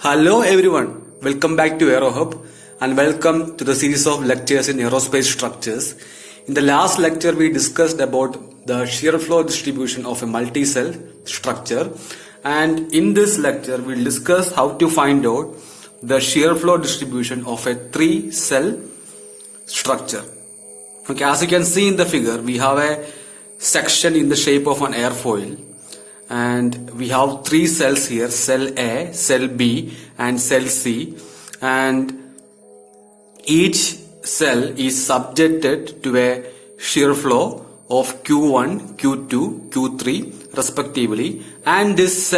Hello everyone, welcome back to AeroHub and welcome to the series of lectures in aerospace structures. In the last lecture we discussed about the shear flow distribution of a multi-cell structure, and in this lecture we'll discuss how to find out the shear flow distribution of a 3-cell structure. Okay, as you can see in the figure, we have a section in the shape of an airfoil. And we have 3 cells here, cell A, cell B and cell C, and each cell is subjected to a shear flow of Q1, Q2, Q3 respectively, and this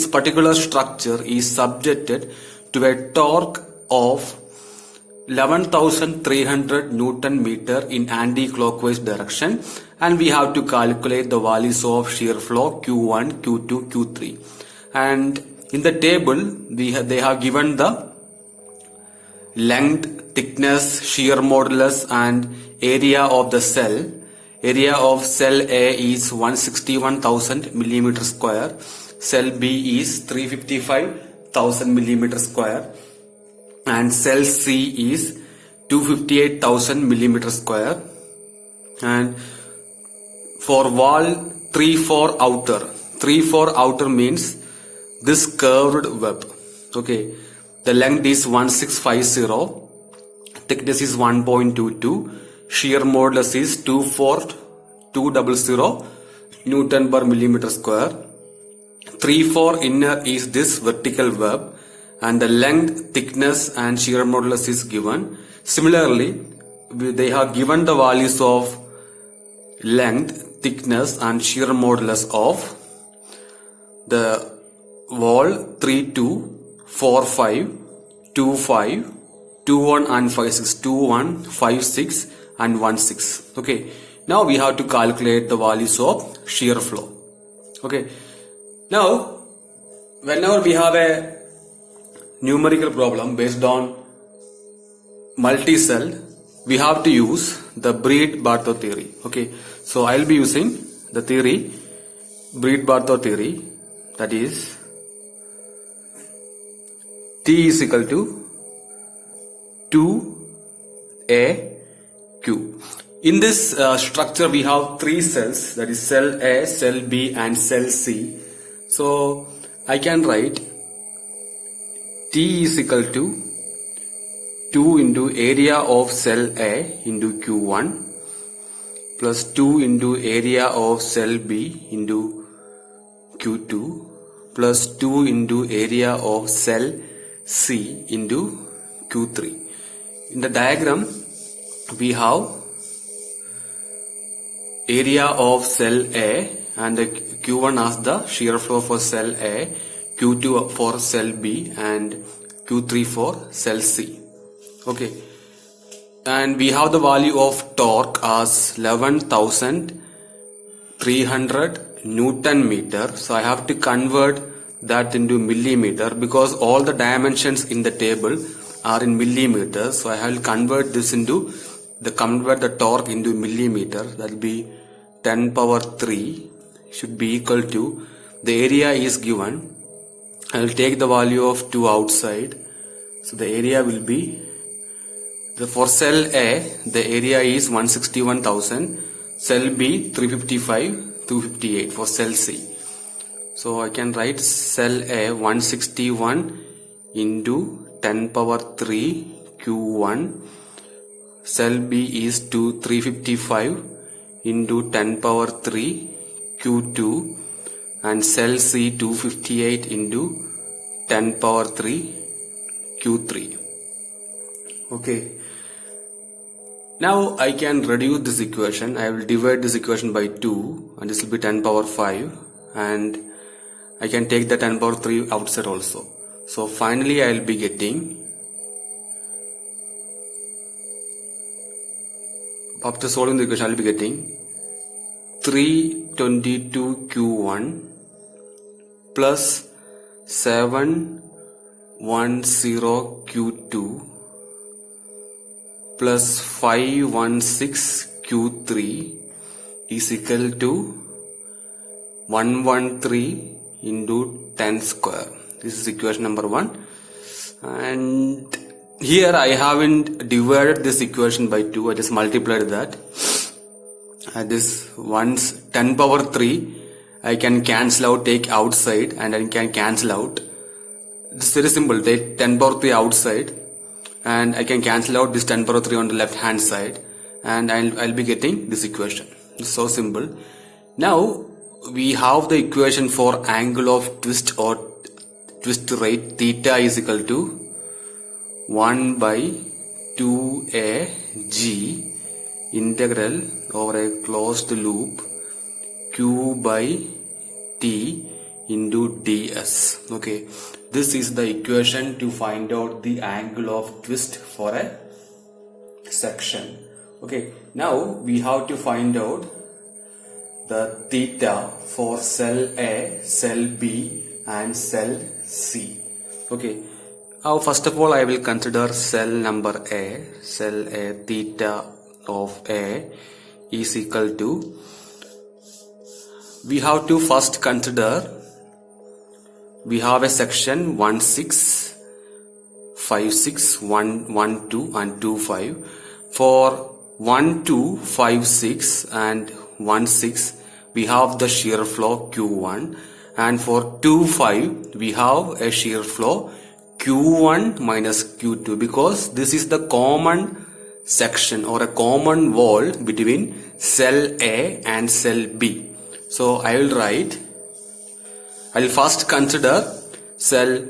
particular structure is subjected to a torque of 11,300 Newton meter in anti-clockwise direction, and we have to calculate the values of shear flow Q1, Q2, Q3. And in the table they have given the length, thickness, shear modulus and area of the cell. Area of cell A is 161,000 millimeter square, cell B is 355,000 millimeter square, and cell C is 258,000 millimeter square. And for wall 3-4 outer, 3-4 outer means this curved web. Okay, the length is 1650, thickness is 1.22, shear modulus is 24200 Newton per millimeter square. 3-4 inner is this vertical web, and the length, thickness and shear modulus is given. Similarly, they have given the values of length, thickness and shear modulus of the wall 32, 45, 25, 21 and 56, 21, 56 and 16. Okay, now we have to calculate the values of shear flow. Okay, now whenever we have a numerical problem based on multi-cell, we have to use the Breed-Bartholdt theory. Okay, so I'll be using the theory, Breed-Bartholdt theory, that is T is equal to 2AQ. In this structure we have 3 cells, that is cell A, cell B and cell C. So I can write T is equal to 2 into area of cell A into Q1 plus 2 into area of cell B into Q2 plus 2 into area of cell C into Q3. In the diagram we have area of cell A and the Q1 as the shear flow for cell A, Q2 for cell B and Q3 for cell C. Okay, and we have the value of torque as 11,300 Newton meter. So I have to convert that into millimeter because all the dimensions in the table are in millimeters. So I will convert this into the torque into millimeter. That will be 10 power 3 should be equal to, the area is given. I will take the value of 2 outside. So the area will be, for cell A, the area is 161,000, cell B 355, 258 for cell C. So I can write cell A 161 into 10 power 3 Q1, cell B is 355 into 10 power 3 Q2 and cell C 258 into 10 power 3 Q3. Okay, now I can reduce this equation. I will divide this equation by 2 and this will be 10 power 5, and I can take the 10 power 3 outside also. So finally I will be getting, after solving the equation I will be getting 322 Q1 plus 710 Q2 plus 516 Q3 is equal to 113 into 10 square. This is equation number 1. And here I haven't divided this equation by 2. I just multiplied that. This once 10 power 3 I can cancel out, take outside, and I can cancel out. It's very simple. Take 10 power 3 outside and I can cancel out this 10 power 3 on the left hand side, and I'll be getting this equation. It's so simple. Now we have the equation for angle of twist or twist rate. Theta is equal to 1 by 2a g integral over a closed loop q by t into ds. Okay, this is the equation to find out the angle of twist for a section. Okay, now we have to find out the theta for cell A, cell B and cell C. Okay, now first of all I will consider cell number A. Cell A, theta of A is equal to, we have to first consider, we have a section 1, 6, 5, 6, 1, 1, 2 and 2, 5. For 1, 2, 5, 6 and 1, 6 we have the shear flow Q1, and for 2, 5 we have a shear flow Q1 minus Q2, because this is the common section or a common wall between cell A and cell B. So I will first consider cell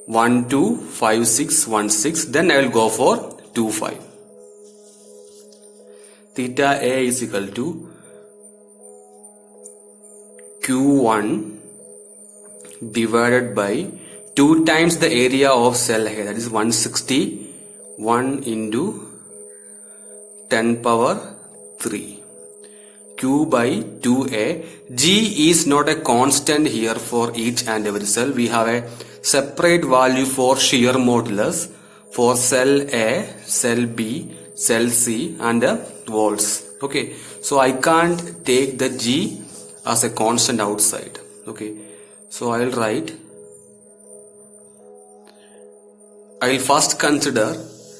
1, 2, 5, 6, 1, 6, then I will go for 2, 5. Theta A is equal to Q1 divided by 2 times the area of cell A, that is 161 into 10 power 3. Q by 2a. G is not a constant here for each and every cell. We have a separate value for shear modulus for cell A, cell B, cell C and the walls. Okay, so I can't take the G as a constant outside. Okay, so I will first consider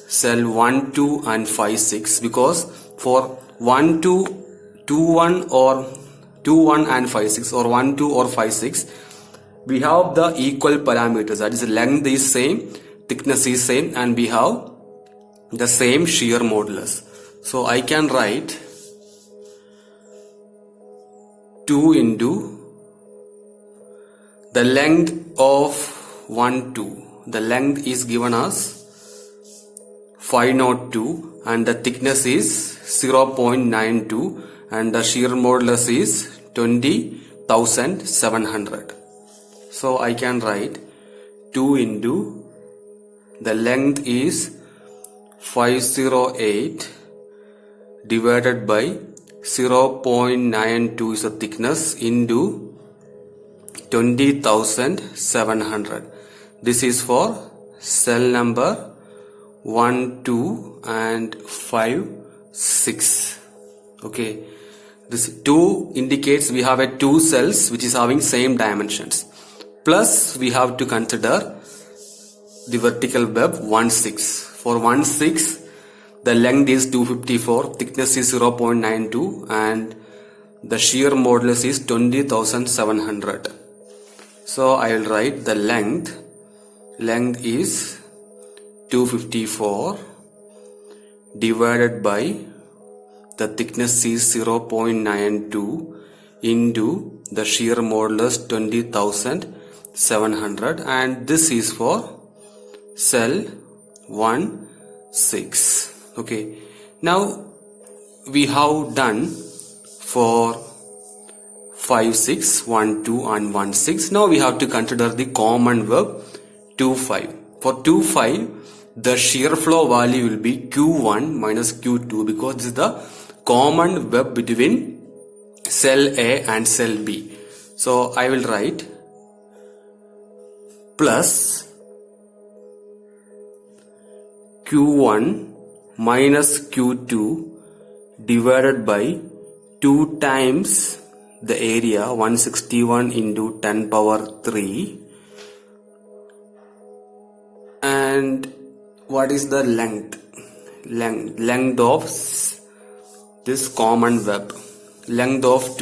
cell 1, 2 and 5, 6, because for 1, 2, 2, 1 or 2, 1 and 5, 6 or 1, 2 or 5, 6, we have the equal parameters, that is length is same, thickness is same, and we have the same shear modulus. So I can write 2 into the length of 1, 2. The length is given as 502 and the thickness is 0.92 and the shear modulus is 20,700. So I can write 2 into the length is 508 divided by 0.92 is the thickness into 20,700. This is for cell number 1, 2 and 5, 6. Okay, this 2 indicates we have a 2 cells which is having same dimensions. Plus we have to consider the vertical web 1, 6. For 1, 6 the length is 254, thickness is 0.92 and the shear modulus is 20,700. So I will write the length is 254 divided by the thickness is 0.92 into the shear modulus 20,700, and this is for cell 1, 6. Okay, now we have done for 5, 6, 1, 2 and 1, 6. Now we have to consider the common verb 2, 5. For 2, 5 the shear flow value will be Q1 minus Q2, because this is the common web between cell A and cell B. So I will write plus Q1 minus Q2 divided by 2 times the area 161 into 10 power 3 And what is the length of this common web? Length of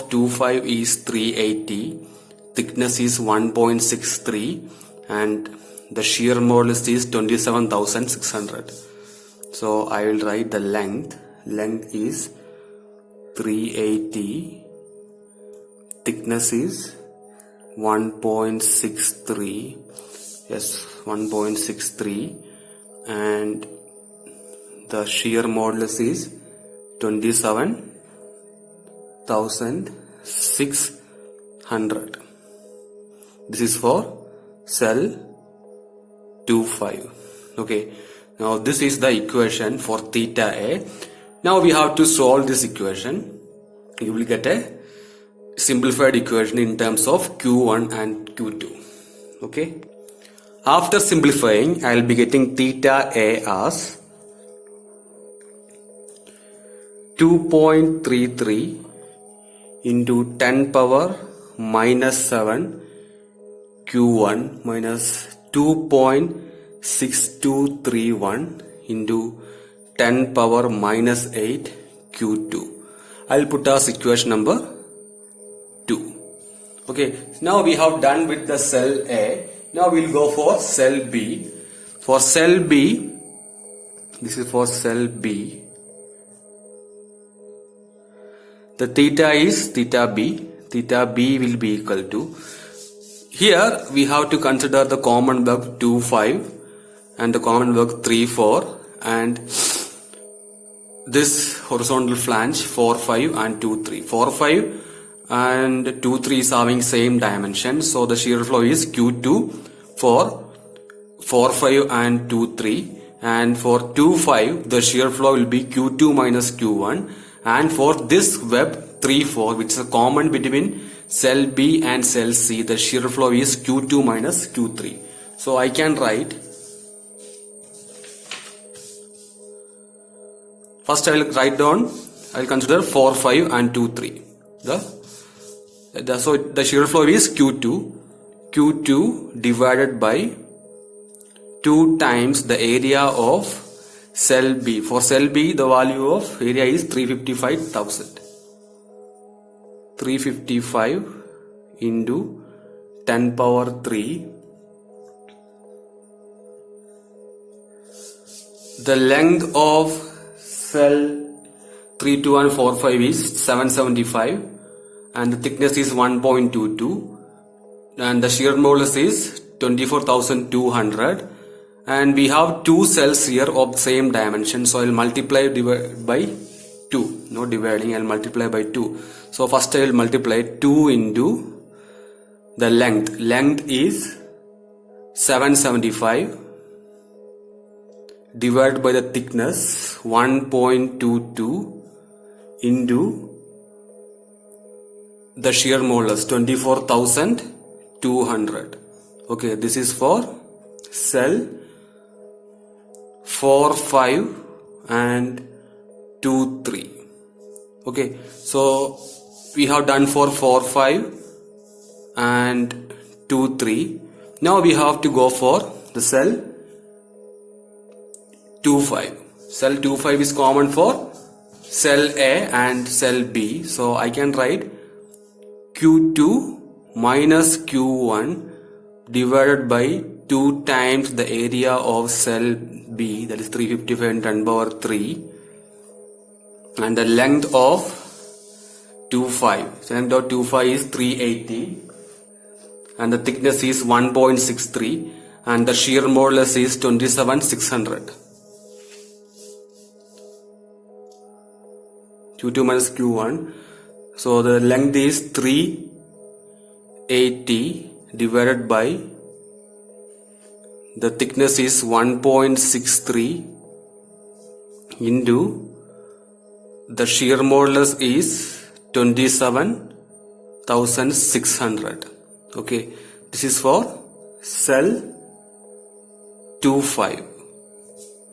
25 is 380, thickness is 1.63, and the shear modulus is 27,600. So I will write the length is 380, thickness is 1.63, yes, 1.63, and the shear modulus is 27,600. This is for cell 25. Okay, now this is the equation for theta A. Now we have to solve this equation. You will get a simplified equation in terms of Q1 and Q2. Okay, after simplifying, I will be getting theta A as 2.33 into 10 power minus 7 Q1 minus 2.6231 into 10 power minus 8 Q2. I will put as equation number 2. Okay, now we have done with the cell A. Now we will go for cell B. For cell B, this is for cell B. The theta is theta B. Theta B will be equal to, here we have to consider the common web 2, 5 and the common web 3, 4 and this horizontal flange 4, 5 and 2, 3. 4, 5 and 2, 3 is having same dimension. So the shear flow is Q2 for 4, 5 and 2, 3. And for 2, 5 the shear flow will be Q2 minus Q1. And for this web 3, 4 which is a common between cell B and cell C, the shear flow is Q2 minus Q3. So I can write, first I will write down, I will consider 4, 5 and 2, 3. So the shear flow is Q2 divided by 2 times the area of cell B. For cell B the value of area is 355,000. 355 into 10 power 3. The length of cell 3, 2 and 4, 5 is 775 and the thickness is 1.22 and the shear modulus is 24,200 and we have 2 cells here of same dimension. So I will multiply by 2, no dividing, I will multiply by 2. So first I will multiply 2 into the length. Length is 775 divided by the thickness 1.22 into the shear modulus 24,200. Okay, this is for cell 4, 5 and 2, 3. Okay, so we have done for 4, 5 and 2, 3. Now we have to go for the cell 2, 5. Cell 2, 5 is common for cell A and cell B. So I can write Q2 minus Q1 divided by 2 times the area of cell B, that is 355 and 10 power 3, and the length of 2,5. So length of 2,5 is 380 and the thickness is 1.63 and the shear modulus is 27,600. Q2 minus Q1. So the length is 380 divided by the thickness is 1.63 into the shear modulus is 27,600. Okay, this is for cell 2, 5.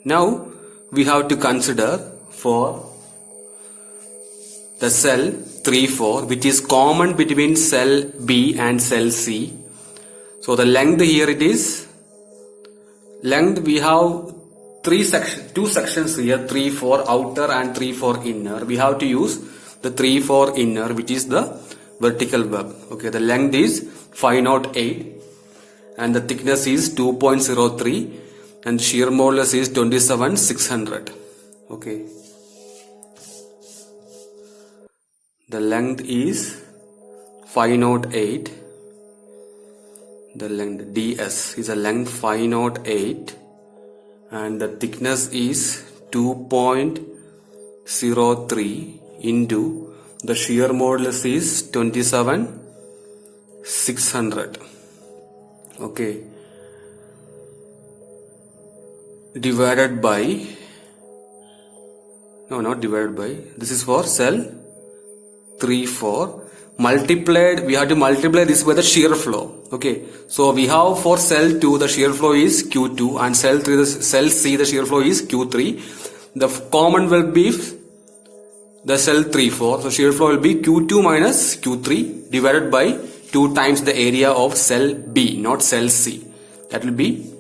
Now we have to consider for the cell 3, 4 which is common between cell B and cell C. So the length here it is length we have two sections here, 3 for outer and 3 for inner. We have to use the 3 for inner, which is the vertical web. Okay, the length is 508 and the thickness is 2.03 and shear modulus is 27,600. Okay, the length is 508. The length ds is a length 508 and the thickness is 2.03 into the shear modulus is 27,600. Okay, divided by, no, not divided by, this is for cell 3-4, multiplied, we have to multiply this by the shear flow. Okay, so we have for cell 2 the shear flow is Q2 and cell 3, the cell C the shear flow is Q3. The common will be the cell 3-4, so shear flow will be Q2 minus Q3 divided by 2 times the area of cell B, not cell C. That will be,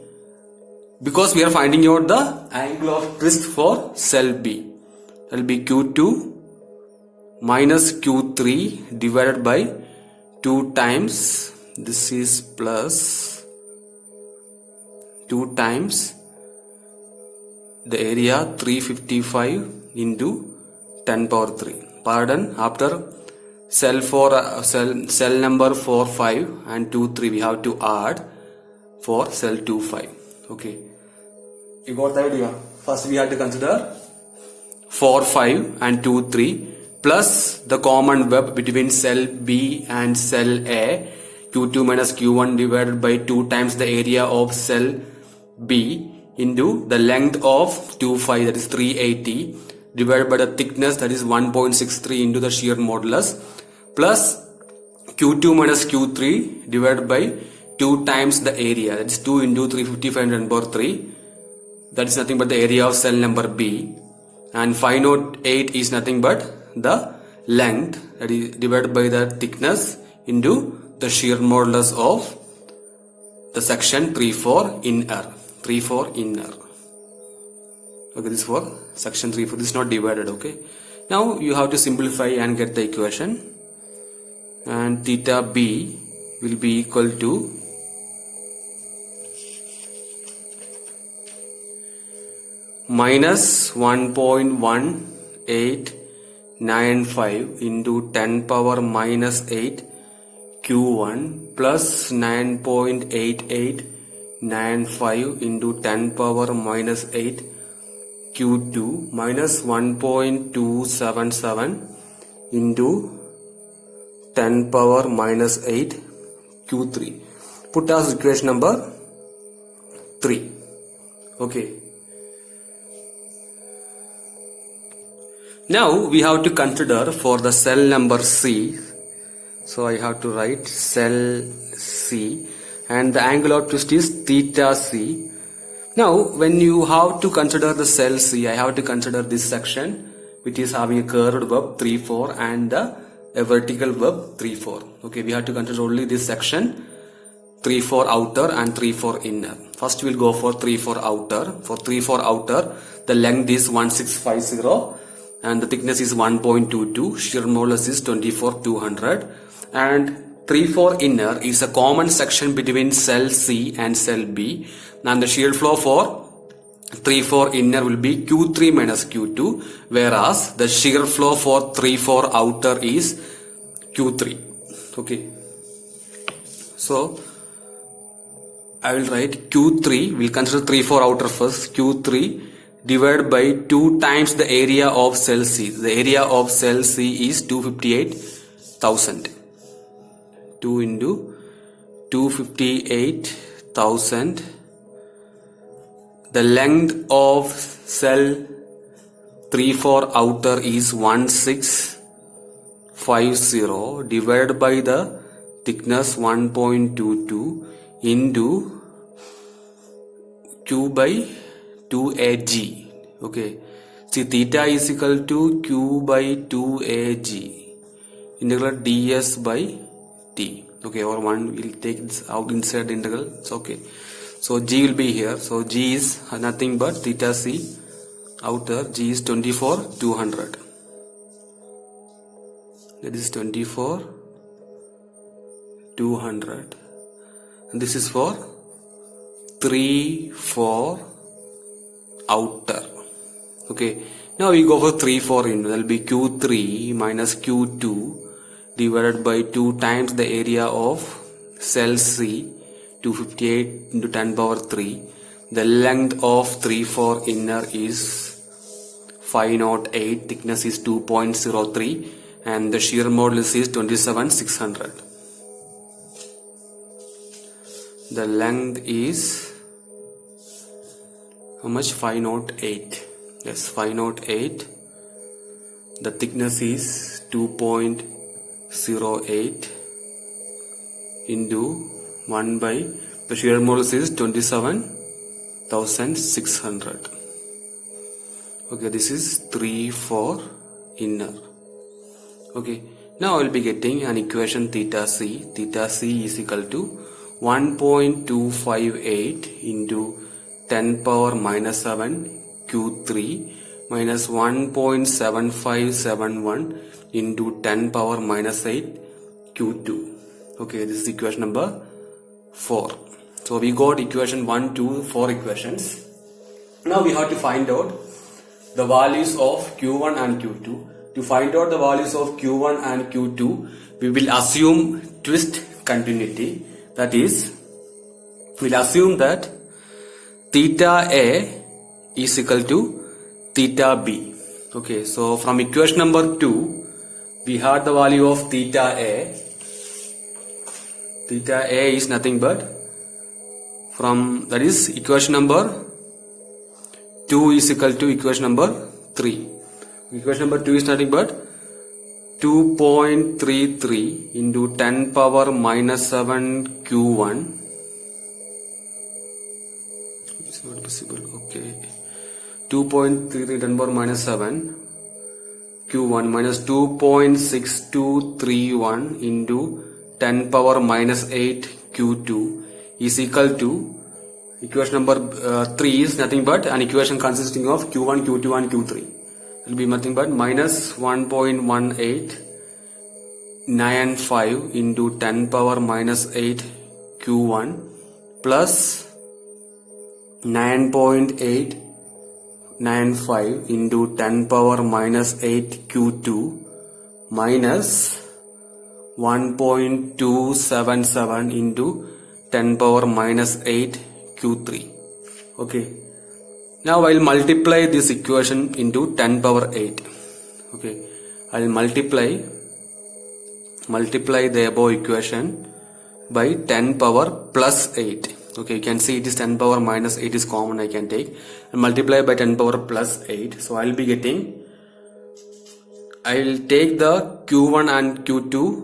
because we are finding out the angle of twist for cell B, that will be Q2 minus Q3 divided by 2 times, this is plus 2 times the area 355 into 10 power 3. Pardon, after cell number 4, 5 and 2, 3 we have to add for cell 2, 5. Okay, you got the idea? First we have to consider 4, 5 and 2, 3 plus the common web between cell B and cell A, Q2 minus Q1 divided by 2 times the area of cell B into the length of 2, 5, that is 380 divided by the thickness, that is 1.63 into the shear modulus, plus Q2 minus Q3 divided by 2 times the area, that is 2 into 355 and 10 power 3, that is nothing but the area of cell number B, and 508 is nothing but the length, that is divided by the thickness into the shear modulus of the section 3-4 inner. 3-4 inner. Okay, this is for section 3-4. This is not divided. Okay, now you have to simplify and get the equation, and theta B will be equal to minus 1.1895 into 10 power minus 8 Q1 plus 9.8895 into 10 power minus 8 Q2 minus 1.277 into 10 power minus 8 Q3. Put as equation number 3. Okay. Now we have to consider for the cell number C. So I have to write cell C and the angle of twist is theta C. Now when you have to consider the cell C, I have to consider this section which is having a curved web 3-4 and a vertical web 3-4. Okay, we have to consider only this section 3-4 outer and 3-4 inner. First we will go for 3-4 outer. For 3-4 outer, the length is 1650 and the thickness is 1.22, shear modulus is 24,200, and 3-4 inner is a common section between cell C and cell B, and the shear flow for 3-4 inner will be Q3 minus Q2, whereas the shear flow for 3-4 outer is Q3. Okay, so I will write Q3, we'll consider 3-4 outer first, Q3 divided by 2 times the area of cell C. The area of cell C is 258,000. 2 into 258,000. The length of cell 3-4 outer is 1650 divided by the thickness 1.22 into Q by 2AG. Okay, see theta is equal to Q by 2AG integral ds by t. Okay, or one will take this out inside the integral. It's okay. So G will be here. So G is nothing but theta C outer. G is 24,200. That is 24,200. And this is for 3, 4 outer. Okay. Now we go for 3, 4 in. That will be Q3 minus Q2 divided by 2 times the area of cell C, 258 into 10 power 3. The length of 3, 4 inner is 508, thickness is 2.03, and the shear modulus is 27,600. The length is how much? 508. Yes, 508. The thickness is 2.08 into 1 by the shear modulus is 27,600. Okay, this is 3, 4 inner. Okay, now I will be getting an equation theta C. Theta C is equal to 1.258 into 10 power minus 7 Q3 minus 1.7571 into 10 power minus 8 Q2. Okay, this is equation number 4. So we got equation 1, 2, 4 equations. Now we have to find out the values of Q1 and Q2. To find out the values of Q1 and Q2, we will assume twist continuity. That is, we'll assume that theta A is equal to theta B. Okay, so from equation number 2, we had the value of theta A. Theta A is nothing but from, that is equation number 2 is equal to equation number 3. Equation number 2 is nothing but 2.33 into 10 power minus 7 Q1. It's not visible. Okay. 2.33 10 power minus 7 Q1 minus 2.6231 into 10 power minus 8 Q2 is equal to equation number 3 is nothing but an equation consisting of Q1, Q2 and Q3. It will be nothing but minus 1.1895 into 10 power minus 8 Q1 plus 9.895 into 10 power minus 8 Q2 minus 1.277 into 10 power minus 8 Q3. Okay. Now I will multiply this equation into 10 power 8. Okay. I will multiply the above equation by 10 power plus 8. Okay, you can see it is 10 power minus 8 is common, I can take and multiply by 10 power plus 8. So I will be getting, I will take the Q1 and Q2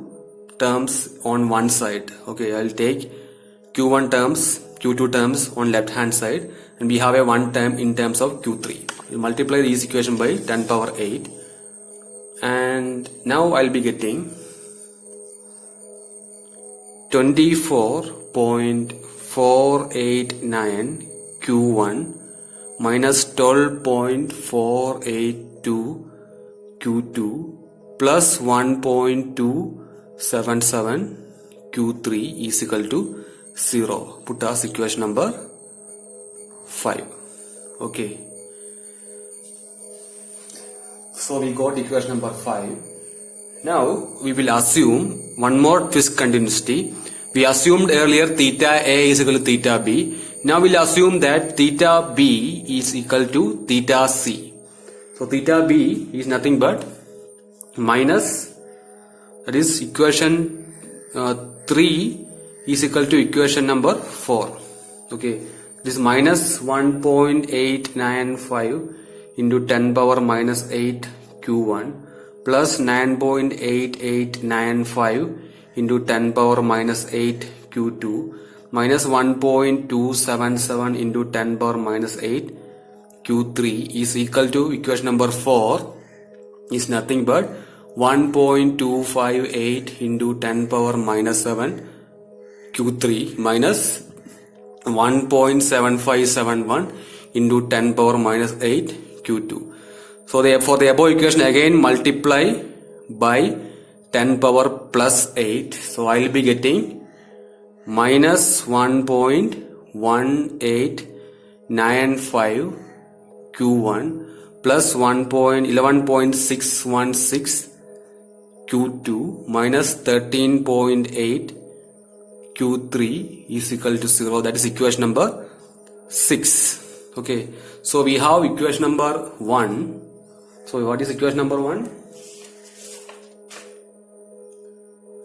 terms on one side. Okay, I will take Q1 terms, Q2 terms on left hand side, and we have a one term in terms of Q3. We'll multiply this equation by 10 power 8, and now I'll be getting 24.489 Q1 minus 12.482 Q2 plus 1.277 Q3 is equal to 0. Put as equation number 5. Okay. So we got equation number 5. Now we will assume one more twist continuity. We assumed earlier theta A is equal to theta B. Now we'll assume that theta B is equal to theta C. So theta B is nothing but minus, that is equation 3 is equal to equation number 4. Okay, this minus 1.895 into 10 power minus 8 Q1 plus 9.8895 into 10 power minus 8 Q2 minus 1.277 into 10 power minus 8 Q3 is equal to equation number 4 is nothing but 1.258 into 10 power minus 7 Q3 minus 1.7571 into 10 power minus 8 Q2. So for the above equation again multiply by 10 power plus 8. So I will be getting minus 1.1895 Q1 plus 11.616 Q2 minus 13.8 Q3 is equal to 0. That is equation number 6. Okay. So we have equation number 1. So what is equation number 1?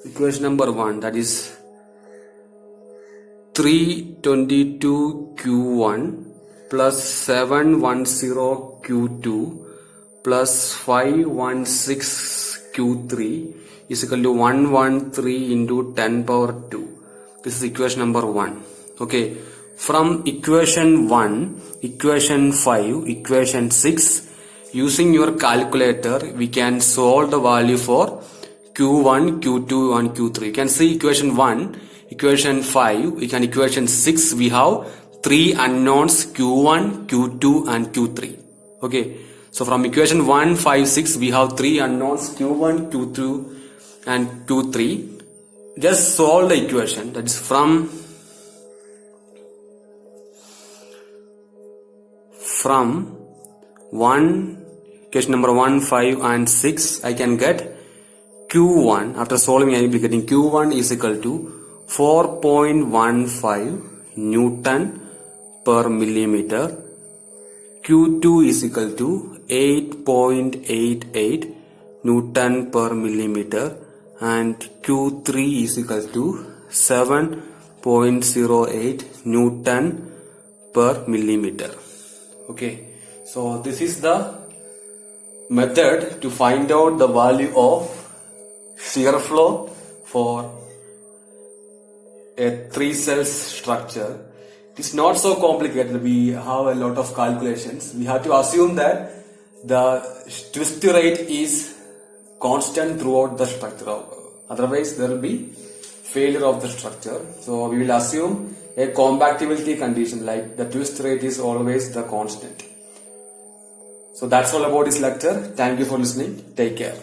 Equation number 1, that is 322 Q1 plus 710 Q2 plus 516 Q3 is equal to 113 into 10 power 2. This is equation number 1. Okay. From equation 1, equation 5, equation 6, using your calculator, we can solve the value for Q1, Q2 and Q3. You can see equation 1, equation 5, equation 6, we have 3 unknowns Q1, Q2 and Q3. Okay. So from equation 1, 5, 6, we have 3 unknowns Q1, Q2 and Q3. Just solve the equation. That is from 1, equation number 1, 5 and 6, I can get Q1. After solving, I will be getting Q1 is equal to 4.15 Newton per millimeter. Q2 is equal to 8.88 Newton per millimeter. And Q3 is equal to 7.08 Newton per millimeter. Okay, so this is the method to find out the value of shear flow for a 3-cell structure. It is not so complicated. We have a lot of calculations. We have to assume that the twist rate is constant throughout the structure. Otherwise, there will be failure of the structure. So we will assume a compactability condition, like the twist rate is always the constant. So that's all about this lecture. Thank you for listening. Take care.